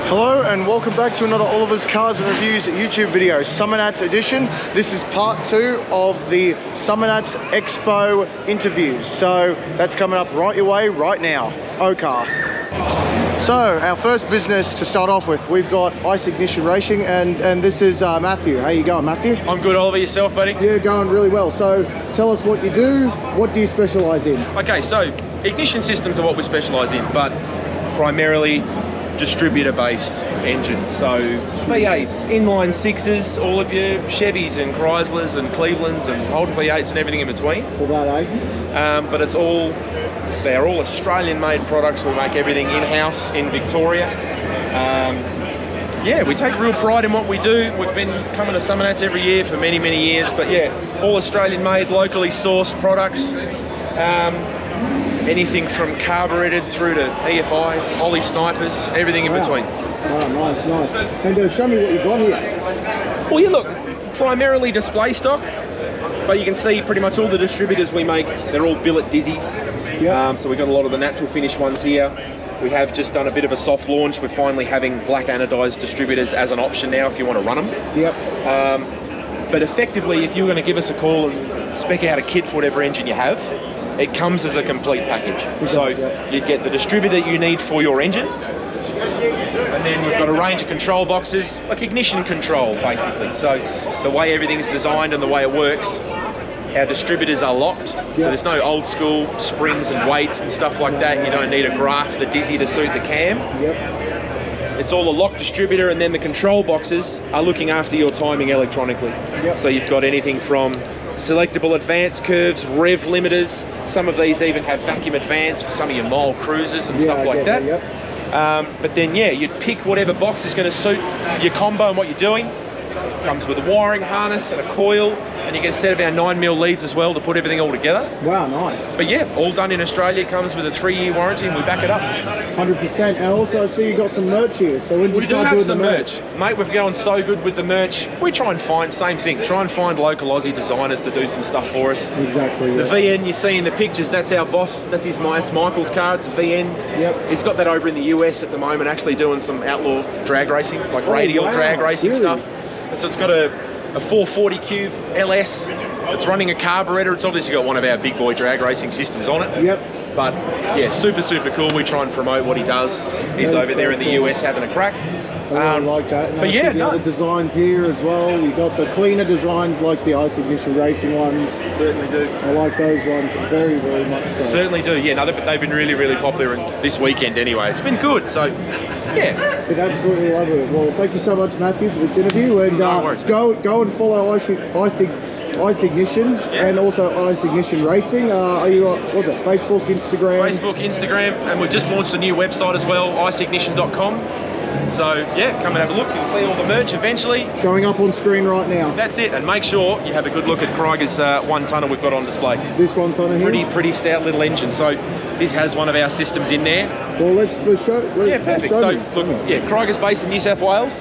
Hello and welcome back to another Oliver's Cars and Reviews YouTube video, Summernats edition. This is part 2 of the Summernats Expo interviews. So that's coming up right your way right now, OCAR. So our first business to start off with, we've got Ice Ignition Racing and this is Matthew. How you going, Matthew? I'm good, Oliver. Yourself, buddy? Yeah, going really well. So tell us what you do, what do you specialise in? Okay, so ignition systems are what we specialise in, but primarily distributor-based engines. So V8s, inline 6s, all of your Chevys and Chryslers and Clevelands and Holden V8s and everything in between. For that, eh? But they're all Australian-made products. We make everything in-house in Victoria. Yeah, we take real pride in what we do. We've been coming to Summernats every year for many, many years. But yeah, all Australian-made, locally sourced products. Anything from carburetted through to EFI, Ollie snipers, everything in between. Oh, nice, nice. And show me what you've got here. Well, yeah, look, primarily display stock, but you can see pretty much all the distributors we make, they're all billet dizzies. Yep. So we've got a lot of the natural finish ones here. We have just done a bit of a soft launch. We're finally having black anodized distributors as an option now if you want to run them. Yep. But effectively, if you're going to give us a call and spec out a kit for whatever engine you have, it comes as a complete package. So you get the distributor you need for your engine, and then we've got a range of control boxes, like ignition control basically. So the way everything's designed and the way it works, our distributors are locked, so there's no old school springs and weights and stuff like that. You don't need a graph, the dizzy to suit the cam. Yep. It's all a locked distributor, and then the control boxes are looking after your timing electronically. Yep. So you've got anything from selectable advance curves, rev limiters. Some of these even have vacuum advance for some of your mile cruisers and stuff like that. Yep. But then yeah, you'd pick whatever box is going to suit your combo and what you're doing. Comes with a wiring harness and a coil, and you get a set of our 9mm leads as well to put everything all together. Wow, nice. But yeah, all done in Australia, comes with a 3-year warranty, and we back it up. 100%. And also I see you got some merch here, so when did you start doing the merch? Mate, we're going so good with the merch. We try and find, same thing, try and find local Aussie designers to do some stuff for us. Exactly. The VN you see in the pictures, that's our boss, it's Michael's car, it's a VN. Yep. He's got that over in the US at the moment, actually doing some outlaw drag racing, like radial drag racing stuff. So it's got a 440 cube LS. It's running a carburetor. It's obviously got one of our big boy drag racing systems on it. Yep. But yeah, super cool. We try and promote what he does. He's over there in the US having a crack. I like that. And but yeah, the other designs here as well. You got the cleaner designs like the Ice Ignition Racing ones. Certainly do. I like those ones very, very much so. Certainly do. Yeah, no, they've been really popular this weekend anyway. It's been good. So yeah. Been absolutely lovely. Well, thank you so much, Matthew, for this interview. And go and follow Ice Ignitions and also Ice Ignition Racing. Are you what's it? Facebook, Instagram, and we've just launched a new website as well, iceignition.com. So yeah, come and have a look. You'll see all the merch eventually. Showing up on screen right now. That's it, and make sure you have a good look at Krieger's 1-tonner we've got on display. This 1-tonner here? Pretty stout little engine. So this has one of our systems in there. Well, let's show. Yeah, perfect. So look, yeah, Krieger's based in New South Wales.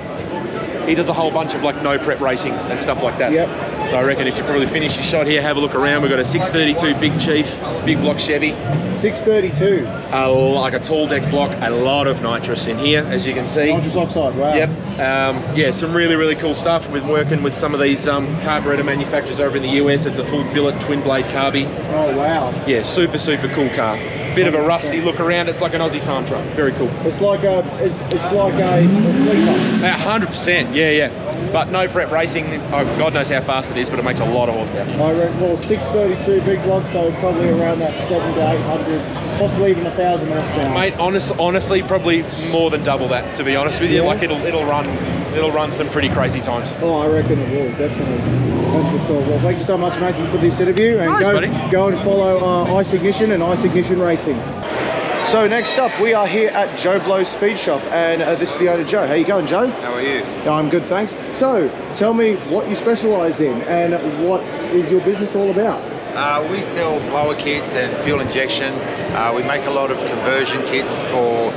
He does a whole bunch of like no prep racing and stuff like that. Yep. So I reckon if you probably finish your shot here, have a look around. We've got a 632 Big Chief, big block Chevy. 632. Like a tall deck block, a lot of nitrous in here, as you can see. Nitrous oxide, wow. Yep. Yeah, some really cool stuff. We're working with some of these carburetor manufacturers over in the US. It's a full billet twin blade carby. Oh wow. Yeah, super cool car. Bit of a rusty look around. It's like an Aussie farm truck. Very cool. It's like a sleeper. 100%. Yeah. But no prep racing. Oh, God knows how fast it is, but it makes a lot of horsepower. I reckon, well, 632 big block, so probably around that 700 to 800, possibly even 1,000 horsepower. Mate, honestly, probably more than double that. To be honest with you, like it'll run some pretty crazy times. Oh, I reckon it will, definitely. That's for sure. Well, thank you so much, Matthew, for this interview, and go and follow Ice Ignition and Ice Ignition Racing. So next up, we are here at Joe Blow's Speed Shop, and this is the owner, Joe. How you going, Joe? How are you? I'm good, thanks. So, tell me what you specialise in, and what is your business all about? We sell blower kits and fuel injection. We make a lot of conversion kits for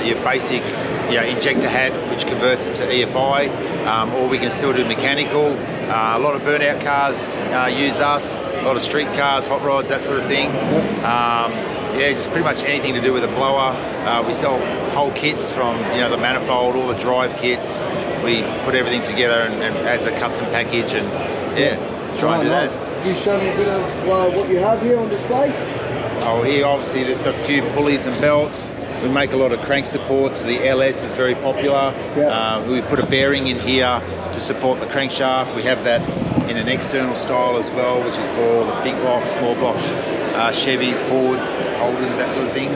your basic injector head, which converts into EFI, or we can still do mechanical. A lot of burnout cars use us, a lot of street cars, hot rods, that sort of thing. Yeah, just pretty much anything to do with a blower. We sell whole kits from, you know, the manifold, all the drive kits. We put everything together and as a custom package, and try and do that. Can you show me a bit of what you have here on display? Oh, here obviously there's a few pulleys and belts. We make a lot of crank supports for the LS, is very popular. We put a bearing in here to support the crankshaft. We have that in an external style as well, which is for the big blocks, small blocks, Chevys, Fords, Holdens, that sort of thing.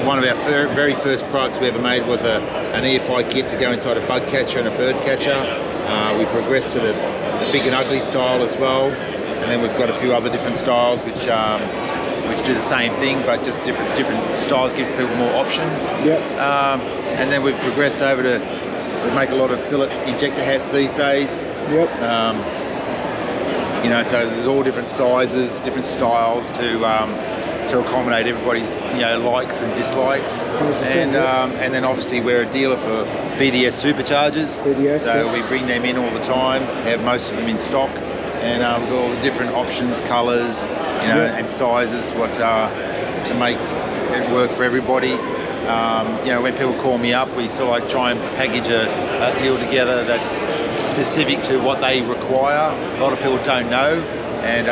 One of our very first products we ever made was an EFI kit to go inside a bug catcher and a bird catcher. We progressed to the big and ugly style as well, and then we've got a few other different styles which do the same thing, but just different styles, give people more options. And then we've progressed over to, we make a lot of billet injector hats these days. You know, so there's all different sizes, different styles to accommodate everybody's, you know, likes and dislikes. And then obviously we're a dealer for BDS superchargers. So we bring them in all the time, have most of them in stock, and we've got all the different options, colours, you know, and sizes, to make it work for everybody. You know, when people call me up, we sort of like try and package a deal together that's specific to what they require. A lot of people don't know, and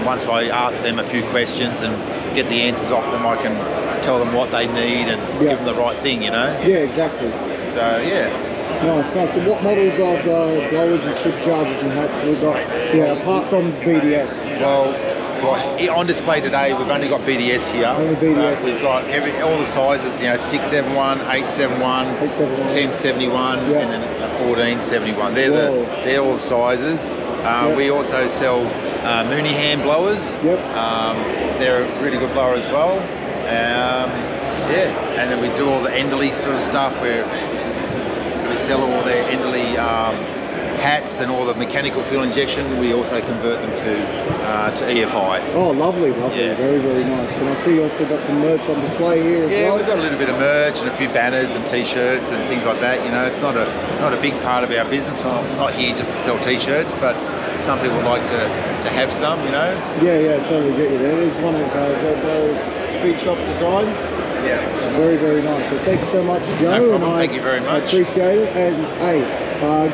once I ask them a few questions and get the answers off them, I can tell them what they need and give them the right thing, you know? Yeah, exactly. So, Nice. So what models of blowers and superchargers and hats have we got? Yeah, apart from BDS. Well, on display today, we've only got BDS here. Only BDS. We've got all the sizes, you know, 671, 871, 1071, and then a 1471. They're all the sizes. We also sell Mooneyham blowers. They're a really good blower as well. And then we do all the Enderley sort of stuff where we sell all their Enderley hats and all the mechanical fuel injection. We also convert them to EFI. Oh, lovely. Very, very nice. And I see you also got some merch on display here as well. Yeah, we've got a little bit of merch and a few banners and t-shirts and things like that. You know, it's not a big part of our business. We're not here just to sell t-shirts, but some people like to have some, you know. Yeah, totally get you there. There's one of Joe Blow Speed Shop Designs. Very, very nice. Well, thank you so much, Joe. No problem. Thank you very much. I appreciate it. And hey,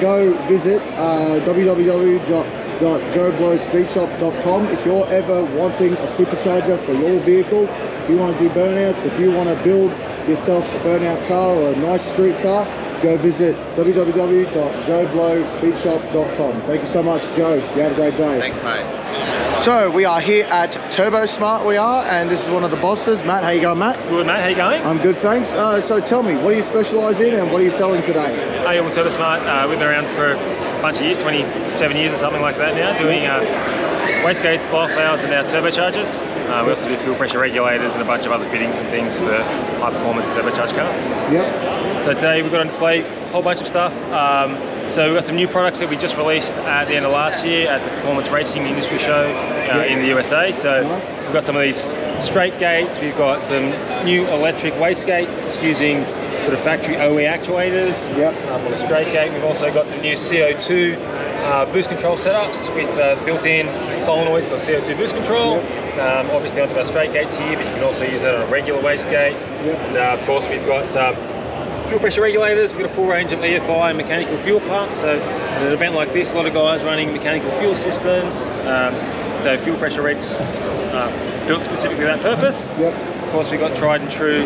go visit www.joeblowspeedshop.com if you're ever wanting a supercharger for your vehicle. If you want to do burnouts, if you want to build yourself a burnout car or a nice street car, go visit www.joeblowspeedshop.com. Thank you so much, Joe. You have a great day. Thanks, mate. So we are here at Turbosmart, and this is one of the bosses. Matt, how you going, Matt? Good, mate. How you going? I'm good, thanks. So tell me, what do you specialise in and what are you selling today? Hey, I'm Turbosmart. We've been around for a bunch of years, 27 years or something like that now, doing wastegates, bioflowers and now turbochargers. We also do fuel pressure regulators and a bunch of other fittings and things for high performance turbocharged cars. So today we've got on display a whole bunch of stuff. So we've got some new products that we just released at the end of last year at the Performance Racing Industry Show in the USA. So we've got some of these straight gates. We've got some new electric wastegates using sort of factory OE actuators on the straight gate. We've also got some new CO2 boost control setups with built-in solenoids for CO2 boost control. Obviously onto our straight gates here, but you can also use that on a regular wastegate. And of course we've got fuel pressure regulators. We've got a full range of EFI and mechanical fuel pumps. So at an event like this, a lot of guys running mechanical fuel systems. So fuel pressure regs built specifically for that purpose. Of course we've got tried and true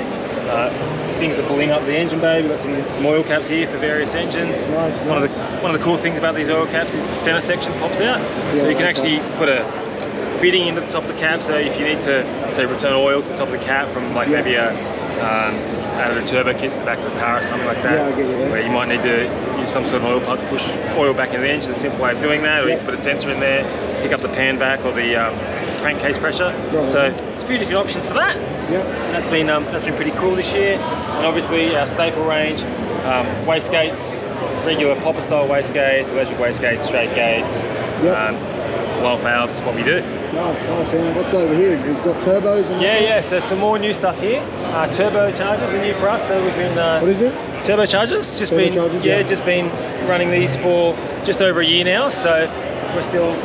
things that pulling up the engine bay. We've got some oil caps here for various engines. One of the cool things about these oil caps is the center section pops out. So you can actually put a fitting into the top of the cap. So if you need to say return oil to the top of the cap from like maybe out of the turbo kit to the back of the car or something like that, where you might need to use some sort of oil pump to push oil back into the engine, a simple way of doing that, or you can put a sensor in there, pick up the pan back or the crankcase pressure. So there's a few different options for that. That's been pretty cool this year. And obviously our staple range, wastegates, regular popper style wastegates, electric wastegates, straight gates, blow valves is what we do. Nice. And what's over here? We've got turbos and so some more new stuff here. Turbochargers are new for us, so we've been what is it? Turbochargers. Just been running these for just over a year now, so we're still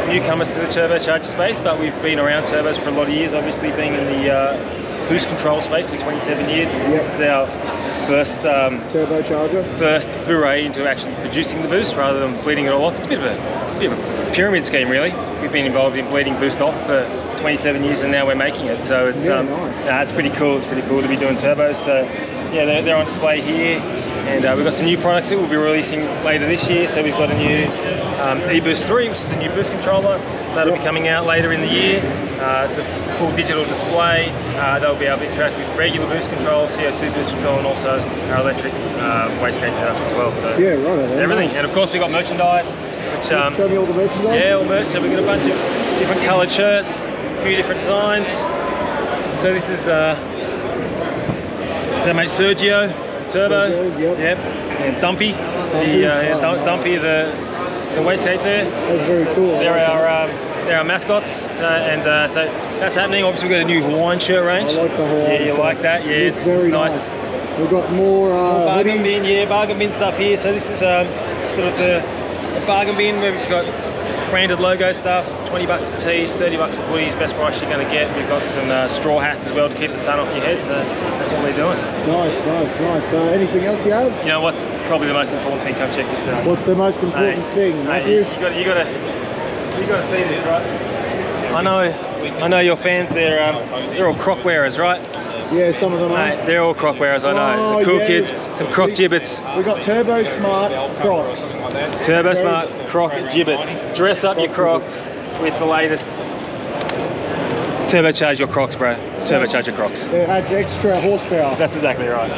newcomers to the turbocharger space, but we've been around turbos for a lot of years, obviously being in the boost control space for 27 years. This is our first turbocharger. First foray into actually producing the boost rather than bleeding it all off. It's a bit of a pyramid scheme, really. We've been involved in bleeding boost off for 27 years, and now we're making it. So it's nice. It's pretty cool. It's pretty cool to be doing turbos. So yeah, they're on display here, and we've got some new products that we'll be releasing later this year. So we've got a new eBoost 3, which is a new boost controller. That'll be coming out later in the year. It's a full digital display. They'll be able to interact with regular boost control, CO2 boost control, and also our electric wastegate setups as well. So yeah, right. It's everything. Nice. And of course we've got merchandise. Which, show me all the merchandise. Yeah, all merch. So we've got a bunch of different coloured shirts, a few different designs. So this is our mate Sergio, Turbo. Sergio, yep. And Dumpy. Dumpy, the wastegate there. That's very cool. They're our mascots, so that's happening. Obviously, we've got a new Hawaiian shirt range. I like the Hawaiian. Yeah, you like that? Yeah, it's very nice. We've got more bargain hoodies. bin, bargain bin stuff here. So this is sort of the bargain bin where we've got branded logo stuff, 20 bucks a tees, 30 bucks a hoodies, best price you're going to get. We've got some straw hats as well to keep the sun off your head, so that's what we're doing. Nice. Anything else you have? You know what's probably the most important thing? Come check this out. What's the most important thing, Matthew? You got to see this, right? I know your fans. They're all croc wearers, right? Yeah, some of them are. They're all croc wearers, I know. The cool kids, some croc gibbets. We got Turbosmart Crocs. Turbosmart croc gibbets. Dress up your crocs with the latest. Turbocharge your crocs, bro. Turbocharge your crocs. It adds extra horsepower. That's exactly right.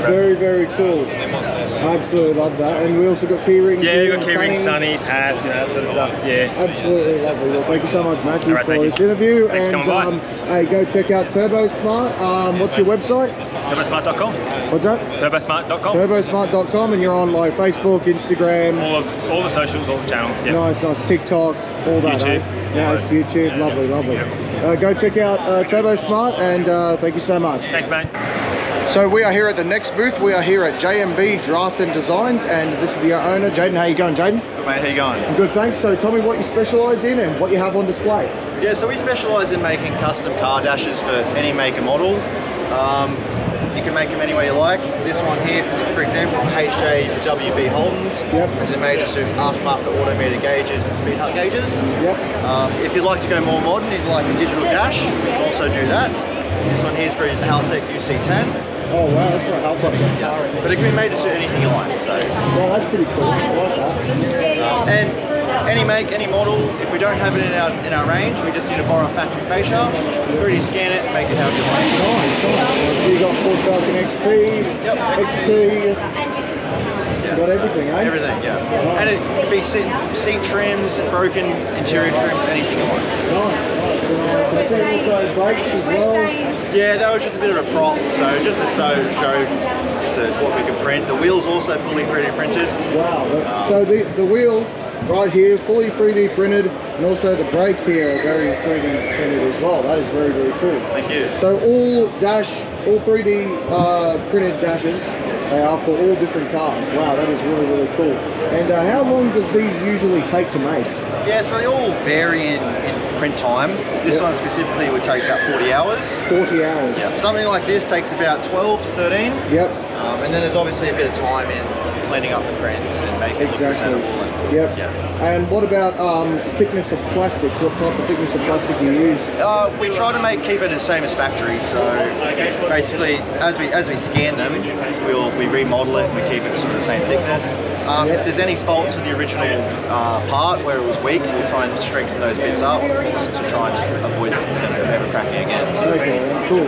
Very, very cool. I absolutely love that. And we also got key rings. Yeah, you got key rings, sunnies, hats, that sort of stuff. Yeah. Absolutely lovely. Well, thank you so much, Matthew, right, for this interview. Thanks and hey, go check out Turbosmart. What's your website? Turbosmart.com. What's that? Turbosmart.com. Turbosmart.com, and you're on like Facebook, Instagram. All the socials, all the channels. Yeah. Nice. TikTok, all that. YouTube. Nice, YouTube. Lovely. Go check out Turbosmart, and thank you so much. Thanks, mate. So we are here at the next booth. We are here at JMB Draft and Designs, and this is the owner, Jaden. How you going, Jaden? Good, mate. How you going? I'm good, thanks. So tell me what you specialise in and what you have on display. Yeah, so we specialise in making custom car dashes for any make and model. You can make them any way you like. This one here, for example, HJ for WB Holdens. Yep. As in made to suit aftermarket automated gauges and speed hut gauges. Yep. If you'd like to go more modern, you'd like a digital dash, you can also do that. This one here is for the Haltech UC10. Oh wow, that's right, Haltech. Yeah. But it can be made to suit anything you like. So. Well, that's pretty cool. I like that. And any make, any model, if we don't have it in our range, we just need to borrow a factory fascia, 3D scan it, and make it however you like. Nice. So you got Ford Falcon XP, XT, you got everything, eh? Everything, yeah. Nice. And it can be seat trims, broken interior trims, anything you want. Nice. I see also brakes as well. Yeah, that was just a bit of a prop, so just to show what we can print. The wheel's also fully 3D printed. Wow. So the wheel right here, fully 3D printed, and also the brakes here are very 3D printed as well. That is very, very cool. Thank you. So all 3D printed dashes, they are for all different cars. Wow, that is really, really cool. And how long does these usually take to make? Yeah, so they all vary in print time. This one specifically would take about 40 hours. 40 hours. Yep. Something like this takes about 12 to 13. Yep. And then there's obviously a bit of time in cleaning up the prints and making it presentable. Yep. And what about thickness of plastic? What type of thickness of plastic do you use? We try to keep it the same as factory. So basically, as we scan them, we remodel it and we keep it sort of the same thickness. If there's any faults with the original part where it was weak, we'll try and strengthen those bits up just to try and avoid them from ever cracking again. So. Okay, cool.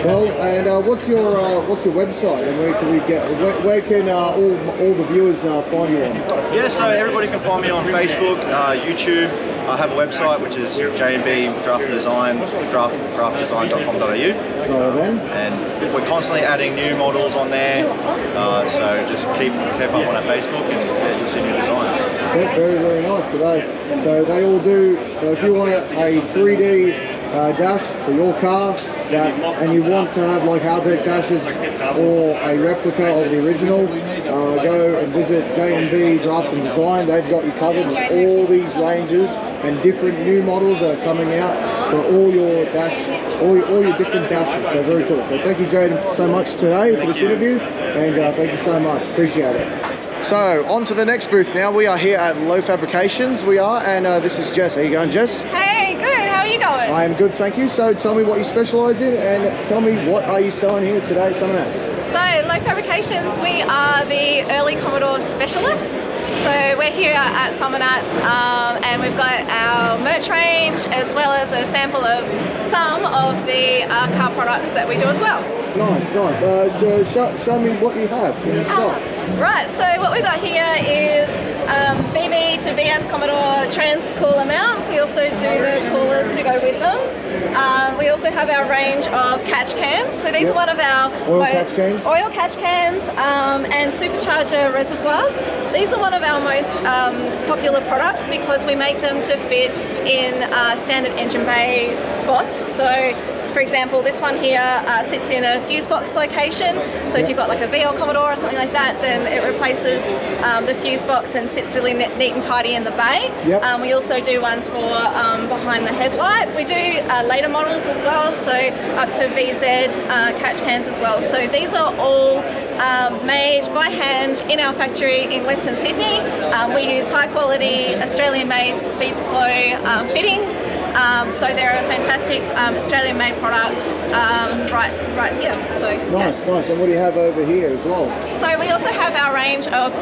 Well, and what's your website, and where can we get? Where can all the viewers find you on? Yeah, so everybody can find me on Facebook, YouTube. I have a website which is JMB Draft and Design, draftdesign.com.au. And we're constantly adding new models on there, so just keep up on our Facebook and you'll see new designs. Yeah, very, very nice today. So they all do. So if you want a 3D dash for your car, and you want to have like Haldex dashes or a replica of the original, go and visit J&B Draft and Design. They've got you covered with all these ranges and different new models that are coming out for all your different dashes. So very cool. So thank you, Jaden, so much today for this interview, and thank you so much. Appreciate it. So on to the next booth now. We are here at Low Fabrications. We are, and this is Jess. How you going, Jess? Hey, good. How are you going? I am good, thank you. So tell me what you specialise in, and tell me what are you selling here today at Summernats? So Low Fabrications, we are the early Commodore specialists. So we're here at Summernats, and we've got our merch range as well as a sample of some of the car products that we do as well. Nice, nice. Show me what you have in stock. Right, so what we've got here is VB to VS Commodore trans cooler mounts. We also do the coolers to go with them. We also have our range of catch cans. So these are one of our oil catch cans, and supercharger reservoirs. These are one of our most popular products because we make them to fit in standard engine bay spots. So for example, this one here sits in a fuse box location. So if you've got like a VL Commodore or something like that, then it replaces the fuse box and sits really neat and tidy in the bay. We also do ones for behind the headlight. We do later models as well, so up to VZ catch cans as well. So these are all made by hand in our factory in Western Sydney. We use high quality Australian made speed flow fittings. So they're a fantastic Australian-made product right here. So nice, nice. And what do you have over here as well? So we also have our range of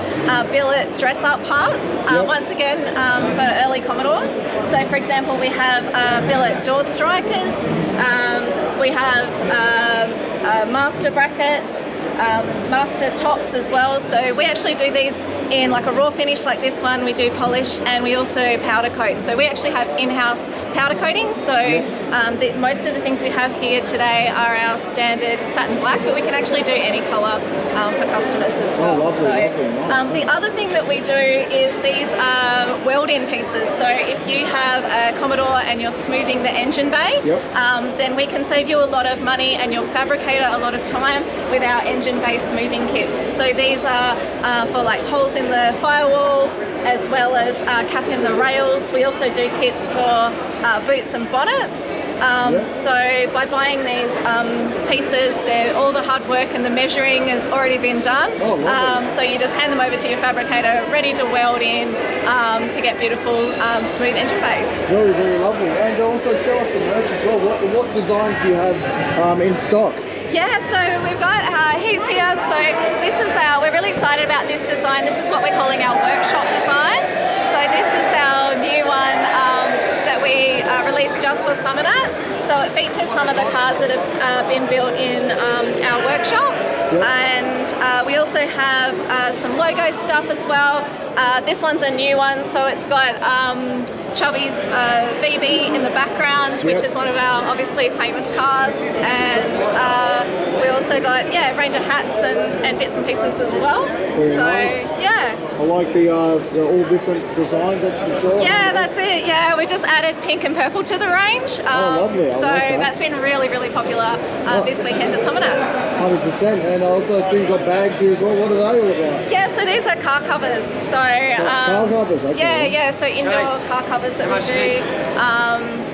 billet dress-up parts. Once again, for early Commodores. So for example, we have billet door strikers. We have master brackets. Master tops as well. So we actually do these in like a raw finish like this one. We do polish and we also powder coat. So we actually have in-house powder coating. So most of the things we have here today are our standard satin black, but we can actually do any colour for customers as well. Lovely, nice. The other thing that we do is these weld-in pieces. So if you have a Commodore and you're smoothing the engine bay, then we can save you a lot of money and your fabricator a lot of time with our engine bay smoothing kits. So these are for like holes in the firewall as well as capping the rails. We also do kits for boots and bonnets. So by buying these pieces, all the hard work and the measuring has already been done. So you just hand them over to your fabricator, ready to weld in to get beautiful smooth engine bays. Very, very lovely. And also show us the merch as well. What designs do you have in stock? Yeah, so we've got he's here. So this is we're really excited about this design. This is what we're calling our workshop design. So this is our new one that we released just for Summernats. So it features some of the cars that have been built in our workshop. And we also have some logo stuff as well. This one's a new one, so it's got Chubby's VB in the background, which is one of our obviously famous cars, and we also got a range of hats and bits and pieces as well. Very nice. I like the all different designs, that's for sure. Yeah, that's it. Yeah, we just added pink and purple to the range. Lovely. I so like that. That's been really, really popular this weekend at Summernats. 100%. And also I see you've got bags here as well. What are they all about? Yeah, so these are car covers. So car covers, okay. Yeah, so indoor car covers that we do.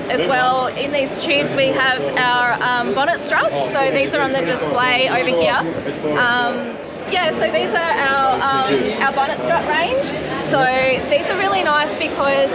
As well, in these tubes we have our bonnet struts. So these are on the display over here. So these are our bonnet strut range. So these are really nice because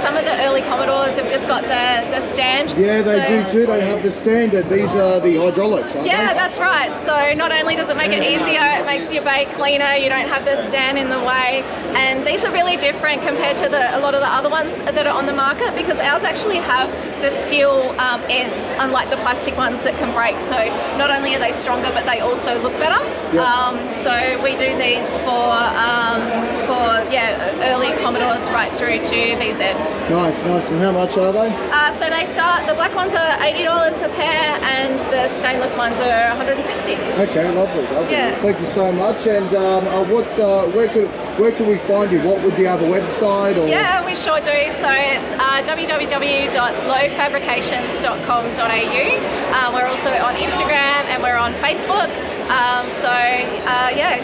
some of the early Commodores have just got the stand. Yeah, they do too. They have the standard. These are the hydraulics, aren't they? That's right. So not only does it make it easier, it makes your bay cleaner. You don't have the stand in the way. And these are really different compared to a lot of the other ones that are on the market because ours actually have the steel ends, unlike the plastic ones that can break. So not only are they stronger, but they also look better. So we do these for early Commodores right through to VZ. Nice. And how much are they? So they start, the black ones are $80 a pair and the stainless ones are $160. Okay, lovely. Yeah. Thank you so much. And where can we find you? Would you have a website? Or? Yeah, we sure do. So it's www.lowfabrications.com.au. We're also on Instagram and we're on Facebook.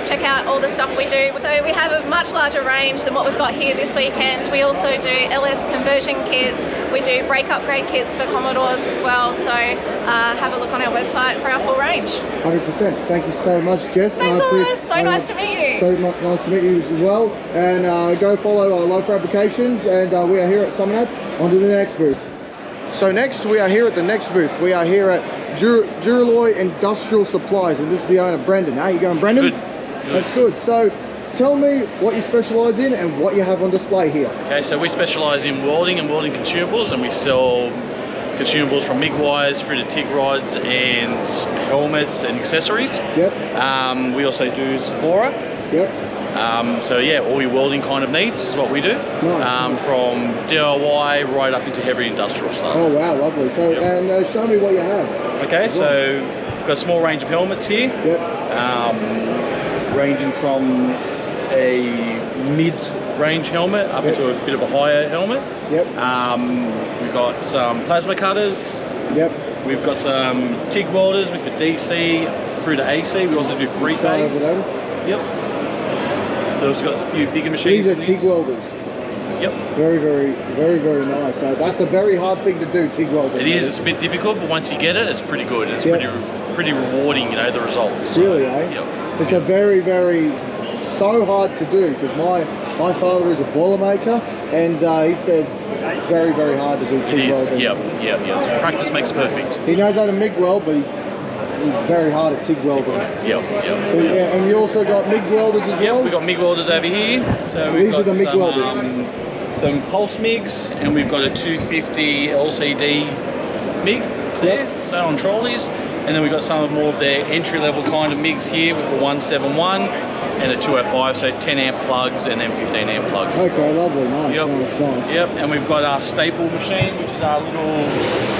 Check out all the stuff we do. So we have a much larger range than what we've got here this weekend. We also do LS conversion kits. We do brake upgrade kits for Commodores as well. So have a look on our website for our full range. 100%. Thank you so much, Jess. Thanks, Lewis. So nice to meet you. So nice to meet you as well. And go follow Low Fabrications. And we are here at Summernats. On to the next booth. So next, we are here at the next booth. We are here at Duralloy Industrial Supplies, and this is the owner, Brendan. How you going, Brendan? Good. That's good. So tell me what you specialise in and what you have on display here. Okay, so we specialise in welding and welding consumables, and we sell consumables from MIG wires through to TIG rods and helmets and accessories. Yep. We also do Spora. Yep. So yeah, all your welding kind of needs is what we do. Nice. From DIY right up into heavy industrial stuff. Oh wow, lovely. So and show me what you have. Okay, so we've got a small range of helmets here. Yep. Ranging from a mid-range helmet up into a bit of a higher helmet. Yep. We've got some plasma cutters. Yep. We've got some TIG welders with a DC through to AC. We also do three-phase. Yep. So we've got a few bigger machines. These are TIG welders. Yep. Very nice. So that's a very hard thing to do, TIG welding. It is. It's a bit difficult, but once you get it, it's pretty good. It's pretty rewarding, you know, the results. Really, eh? Yep. It's a very so hard to do because my father is a boilermaker, and he said very hard to do TIG welding. Yep. Practice makes perfect. He knows how to MIG weld, but he's very hard at TIG welding. Yep. Yeah, and you also got MIG welders as well? Yep, we've got MIG welders over here. So these are the MIG welders. Some pulse MIGs, and we've got a 250 LCD MIG there, so on trolleys. And then we've got some of more of their entry-level kind of MIGs here with a 171 and a 205, so 10 amp plugs and then 15 amp plugs. Okay, lovely, nice. Yep, and we've got our staple machine, which is our little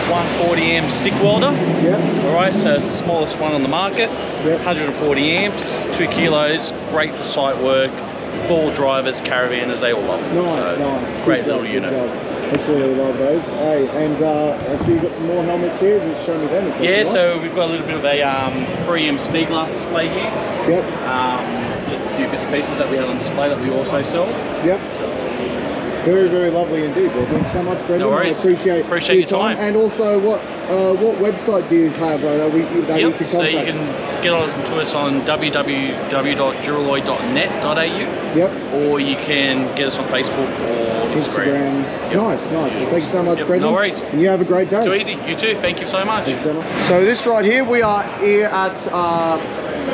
140 stick welder. Yep. All right, so it's the smallest one on the market. Yep. 140 amps, 2 kilos, great for site work, for drivers, caravanners, they all love it. Nice. Great little unit. Absolutely love those. Hey, and I see you've got some more helmets here. Just show me them. If Yeah, so we've got a little bit of a 3M speed glass display here. Yep. Just a few bits and pieces that we have on display that we also sell. Yep. Very lovely indeed. Well, thanks so much, Brendan. No worries. I appreciate your time. And also, what website do you have that you can contact? So you can get on to us on www.duralloy.net.au. Yep. Or you can get us on Facebook or Instagram. Yep. Nice. Well, thank you so much, Brendan. No worries. And you have a great day. Too easy. You too. Thank you so much. Thanks so much. So this right here, we are here at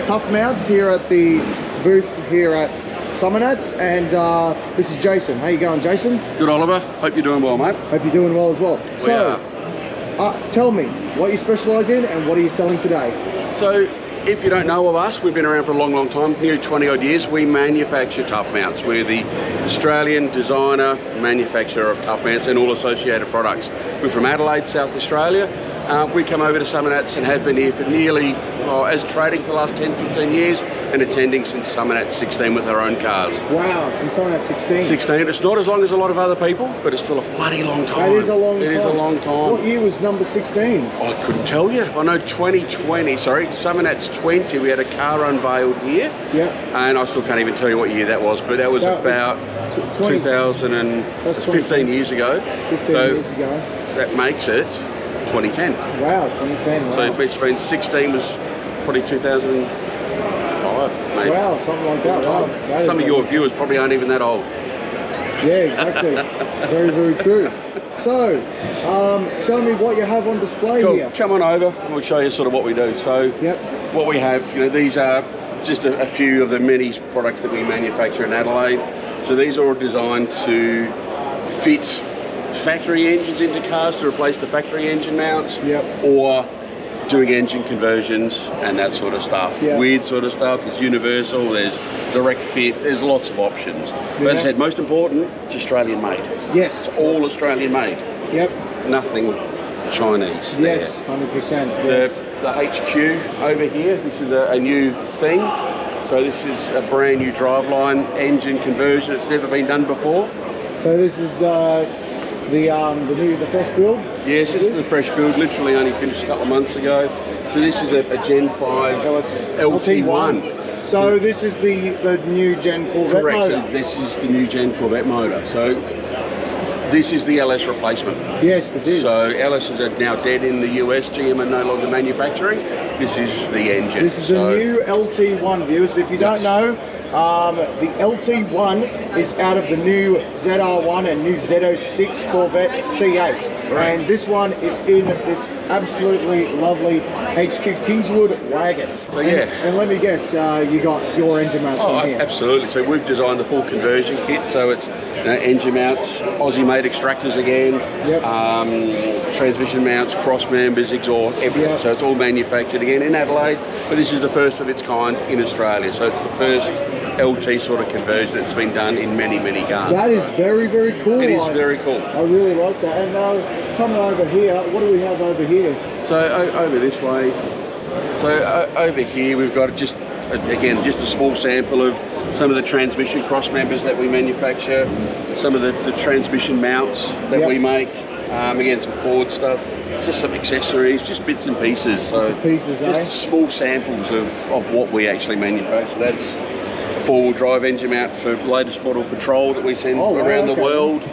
Tough Mounts here at the booth here at Summernats, and this is Jason. How you going, Jason? Good, Oliver. Hope you're doing well, mate. Hope you're doing well as well. So, tell me what you specialise in and what are you selling today? So, if you don't know of us, we've been around for a long time, nearly 20 odd years. We manufacture tough mounts. We're the Australian designer, manufacturer of tough mounts and all associated products. We're from Adelaide, South Australia. We come over to Summernats and have been here for nearly, as trading for the last 10-15 years and attending since Summernats 16 with our own cars. Wow, since Summernats 16. 16. It's not as long as a lot of other people, but it's still a bloody long time. That is a long time. It is a long time. What year was number 16? I couldn't tell you. I know Summernats 20, we had a car unveiled here. Yep. And I still can't even tell you what year that was, but that was about 15 years ago. 15 years ago. That makes it 2010. Wow, 2010. Wow. So it's been 16 was probably 2005, maybe. Wow, something like that. Wow. Some of your viewers probably aren't even that old. Yeah, exactly. Very true. So, show me what you have on display here. Come on over and we'll show you sort of what we do. So, what we have, these are just a few of the many products that we manufacture in Adelaide. So these are all designed to fit factory engines into cars to replace the factory engine mounts, or doing engine conversions and that sort of stuff. Yeah. Weird sort of stuff. There's universal, there's direct fit, there's lots of options. But as I said, most important, it's Australian made. Yes. It's all Australian made. Yep. Nothing Chinese. Yes, 100%. Yes. The HQ over here, this is a new thing. So this is a brand new driveline engine conversion. It's never been done before. So this is the fresh build? Yes, this is the fresh build, literally only finished a couple of months ago. So this is a Gen 5 LT1. So this is the new Gen Corvette Correct, motor? so this is the new Gen Corvette motor. So this is the LS replacement. Yes, this is. So LS is now dead in the US, GM are no longer manufacturing. This is the engine. This is the new LT1, viewers. If you don't know, the LT1 is out of the new ZR1 and new Z06 Corvette C8. Right. And this one is in this absolutely lovely HQ Kingswood wagon. So yeah. And let me guess, you got your engine mounts on here. Absolutely. So we've designed the full conversion kit. So it's engine mounts, Aussie-made extractors again, Yep. Transmission mounts, cross members, exhaust, everything. Yep. So it's all manufactured again in Adelaide, but this is the first of its kind in Australia. So it's the first LT sort of conversion that's been done in many, many cars. That is very, very cool. It is very cool. I really like that. And coming over here, what do we have over here? So over this way, over here we've got just a small sample of some of the transmission cross members that we manufacture, some of the transmission mounts that Yep. we make, again some Ford stuff. It's just some accessories, just bits and pieces. So Pieces, just small samples of what we actually manufacture. That's a four-wheel drive engine mount for latest model Patrol that we send around the world.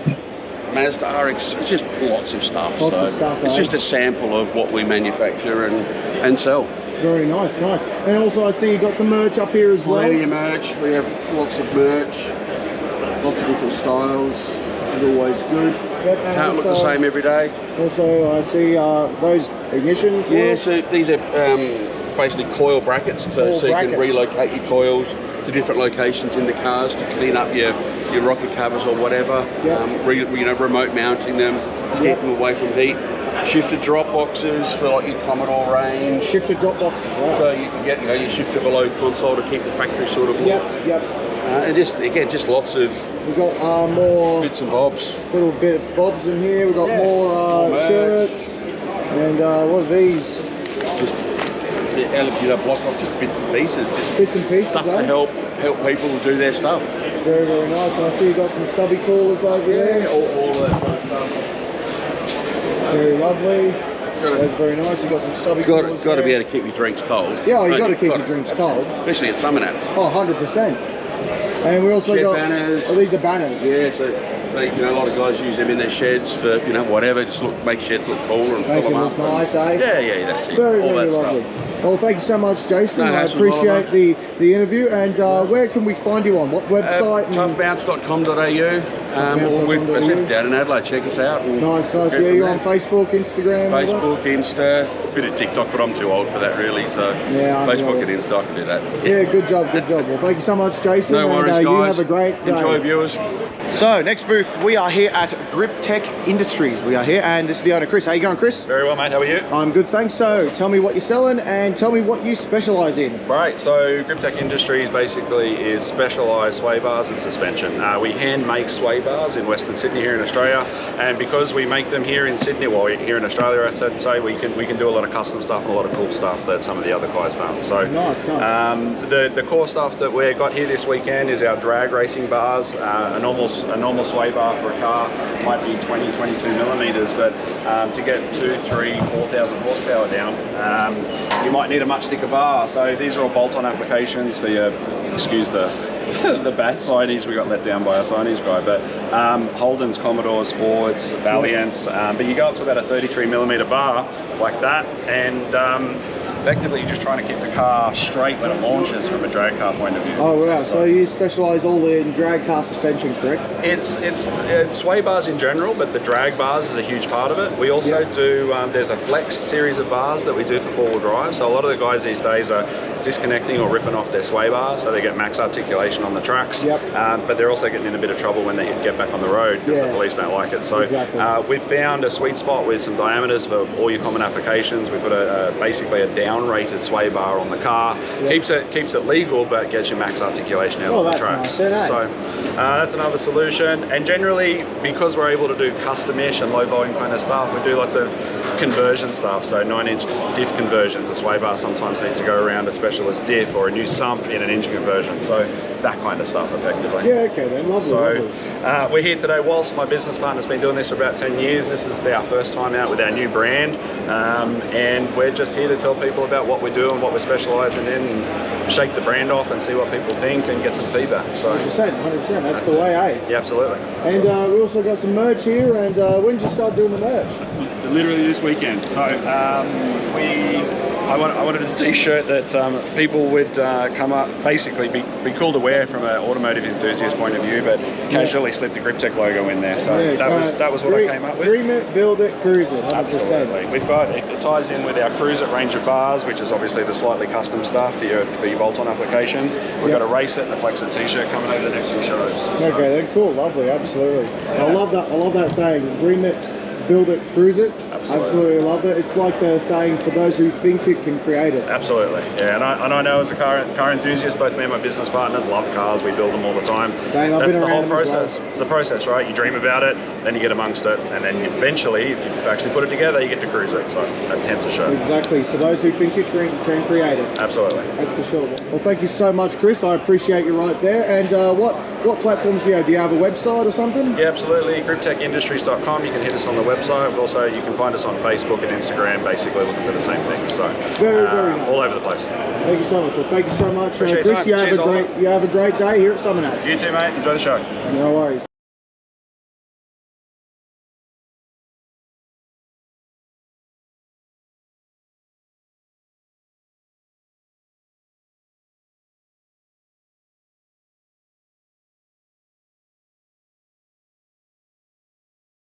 Mazda RX, it's just lots of stuff. Lots of stuff, It's eh? just a sample of what we manufacture and sell. Very nice, nice. And also I see you got some merch up here as well. Plenty of merch. We have lots of merch, lots of different styles. This is always good. Yep, and Can't look the same every day. Also I see those ignition coils. Yeah, so these are basically coil brackets, so you can relocate your coils to different locations in the cars to clean up your rocket covers or whatever. Yep. Remote mounting them, to keep them away from heat. Shifted drop boxes for like your Commodore range. Shifted drop boxes, right? So you can get your shifter below console to keep the factory sort of look. Yep. And just lots of We've got more bits and bobs. Little bit of bobs in here. We've got more shirts. And what are these? Just block off just bits and pieces. Just Bits and pieces, stuff to help people do their stuff. Very, very nice. And I see you've got some stubby coolers over there. All that sort of stuff. Very lovely. That's very nice. You've got some stubby coolers. Got to be able to keep your drinks cold. Yeah, you've got to keep your drinks cold. Especially at Summernats. Oh, 100%. And we also got banners. Oh, these are banners. Yeah, so a lot of guys use them in their sheds for whatever, just make sheds look cooler and Make fill it them look up. nice, eh? Yeah, that's it. Very, all very that lovely. stuff. Well, thank you so much, Jason. No I hassle, appreciate Oliver. the interview. And where can we find you on? What website? Toughbounce.com.au. Toughbounce.com.au. We're down in Adelaide. Check us out. Nice. Yeah, you're on Facebook, Instagram. all that? Facebook, Insta, a bit of TikTok, but I'm too old for that really. So Yeah, I Facebook know. and Insta, I can do that. Yeah, good job. Well, thank you so much, Jason. No worries, and, guys. You have a great day. Enjoy, viewers. So, next booth, we are here at Grip Tech Industries. We are here, and this is the owner, Chris. How you going, Chris? Very well, mate. How are you? I'm good, thanks. So, tell me what you're selling and tell me what you specialise in. Right, so Grip Tech Industries basically is specialised sway bars and suspension. We hand make sway bars in Western Sydney here in Australia, and because we make them here in Sydney, well, here in Australia, I should say, we can do a lot of custom stuff and a lot of cool stuff that some of the other guys don't. So Nice. the core stuff that we've got here this weekend is our drag racing bars. A normal sway bar for a car might be 20-22 millimeters, but to get 2,000-4,000 horsepower down, you might need a much thicker bar. So these are all bolt-on applications for your, excuse the bad signage, we got let down by our signage guy, but Holden's, Commodores, Fords, Valiants, but you go up to about a 33 millimeter bar like that, and effectively you're just trying to keep the car straight when it launches from a drag car point of view. Oh wow, so you specialise all in drag car suspension, correct? It's sway bars in general, but the drag bars is a huge part of it. We also do, there's a flex series of bars that we do for four-wheel drive. So a lot of the guys these days are disconnecting or ripping off their sway bars, so they get max articulation on the tracks. But they're also getting in a bit of trouble when they get back on the road because the police don't like it. So we've found a sweet spot with some diameters for all your common applications. We put basically a down-rated sway bar on the car. Keeps it legal, but gets you max articulation out on the tracks. Nice. So that's another solution. And generally, because we're able to do custom-ish and low volume kind of stuff, we do lots of conversion stuff. So 9-inch diff conversions. A sway bar sometimes needs to go around a specialist diff or a new sump in an engine conversion. So that kind of stuff, effectively. Yeah, okay then, lovely. So we're here today. Whilst my business partner's been doing this for about 10 years, this is our first time out with our new brand, and we're just here to tell people about what we do and what we're specialising in, and shake the brand off and see what people think and get some feedback. So 100%, that's the way, eh? Yeah, absolutely. And we also got some merch here, and when did you start doing the merch? Literally this weekend. So I wanted a t-shirt that people would come up, basically be cool to wear from an automotive enthusiast point of view, but casually slip the GripTech logo in there. So that was what I came up with. Dream it, build it, cruise it, 100%. Absolutely. We've got, it ties in with our Cruise It range of bars, which is obviously the slightly custom stuff for your bolt-on applications. We've got a Race It and a Flex It t-shirt coming over the next few shows. Okay, then cool, lovely, absolutely. I love that saying, dream it, build it, cruise it. Absolutely love it. It's like the saying, for those who think it can create it. Absolutely, yeah. And I know as a car enthusiast, both me and my business partners love cars. We build them all the time. That's the whole process. It's the process, right? You dream about it, then you get amongst it, and then eventually, if you actually put it together, you get to cruise it. So that tends to show. Exactly. For those who think it can create it. Absolutely. That's for sure. Well, thank you so much, Chris. I appreciate you right there. And what platforms do you have? Do you have a website or something? Yeah, absolutely. GripTechIndustries.com. You can hit us on the website. Also, you can find us on Facebook and Instagram, basically looking for the same thing. So very nice. All over the place. Thank you so much. Well, thank you so much, Chris. You have a great day here at Summernats. You too, mate. Enjoy the show. No worries.